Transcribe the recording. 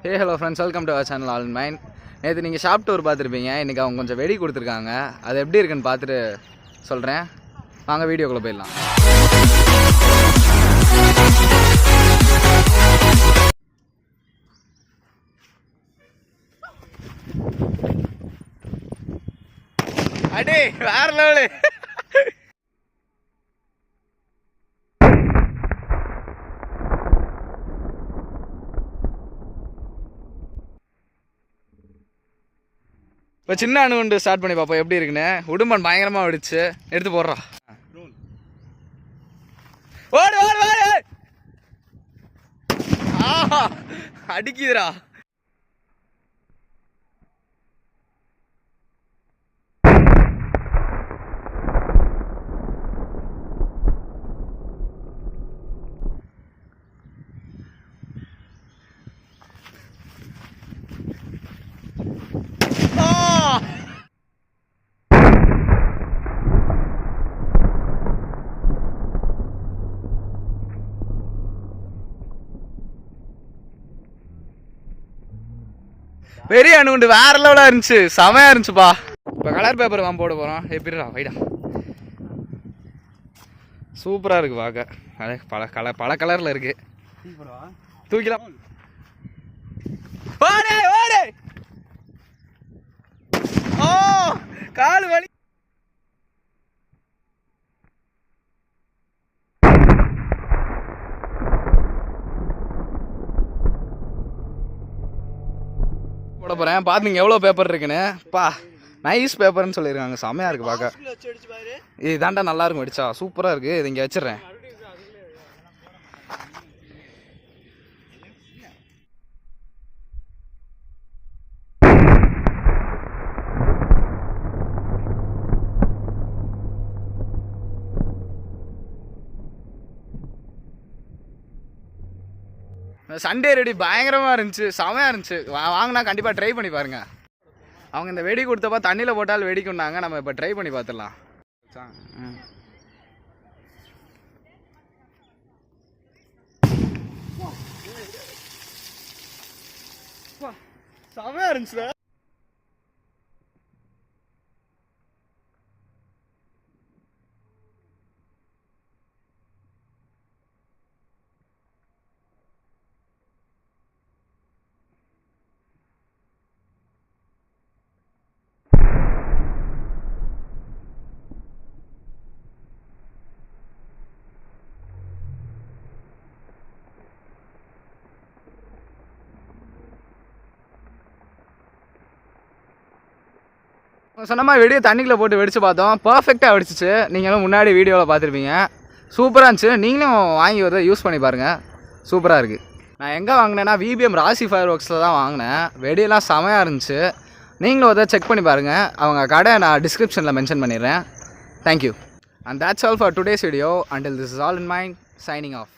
Hey hello friends, welcome to our channel all in mind. நேற்று நீங்கள் shop tour பார்த்துருப்பீங்க. இன்றைக்கி அவங்க கொஞ்சம் வெடி கொடுத்துருக்காங்க. அது எப்படி இருக்குன்னு பார்த்துட்டு சொல்கிறேன். வாங்க வீடியோக்குள்ளே போயிடலாம். அடே வேற லெவலு. இப்போ சின்ன அணுகுண்டு ஸ்டார்ட் பண்ணி பார்ப்போம் எப்படி இருக்குன்னு. உடும்பன் பயங்கரமாக வெடிச்சு எடுத்து போடுறா. ஓடு ஓடு ஓடு. ஆஹா அடிக்குதுடா. பெரிய அணுகுண்டு வேற லெவலா இருந்துச்சு, செமையா இருந்துச்சுப்பா. இப்போ கலர் பேப்பர் வாங்க போட போறோம். எப்படிடா வைடா, சூப்பரா இருக்கு பார்க்க. பல கலர்ல இருக்கு. தூக்கலாம். ஓ கால் வலி. போட போறேன். பாத்துங்க எவ்வளவு பேப்பர் இருக்குன்னு. பா நைஸ் பேப்பர்னு சொல்லியிருக்காங்க. செமையா இருக்கு பார்க்க. இது தாண்டா நல்லா இருக்கும் வெடிச்சா, சூப்பரா இருக்கு. இது இங்க வச்சிடுறேன். சண்டே ரெடி பயங்கரமாக இருந்துச்சு, செமையாக இருந்துச்சு. வாங்கினா கண்டிப்பாக ட்ரை பண்ணி பாருங்க. அவங்க இந்த வெடி கொடுத்தப்பா தண்ணியில் போட்டால் வெடிக்குன்னாங்க. நம்ம இப்போ ட்ரை பண்ணி பார்த்துடலாம். செமையாக இருந்துச்சு. சொன்ன மாதிரி வெடியை தண்ணிக்குள்ளே போட்டு வெடிச்சு பார்த்தோம். பர்ஃபெக்டாக வெடிச்சிச்சு. நீங்களும் முன்னாடி வீடியோவில் பார்த்துருப்பீங்க. சூப்பராக இருந்துச்சு. நீங்களும் வாங்கி ஒரு யூஸ் பண்ணி பாருங்கள், சூப்பராக இருக்குது. நான் எங்கே வாங்கினேன்னா விபிஎம் ராசி ஃபயர் ஒர்க்ஸில் தான் வாங்கினேன். வெடியெல்லாம் செமையாக இருந்துச்சு. நீங்களும் அதை செக் பண்ணி பாருங்கள். அவங்க கடை நான் டிஸ்கிரிப்ஷனில் மென்ஷன் பண்ணிடுறேன். Thank you. And that's all for today's video. Until this is all in mind, signing off.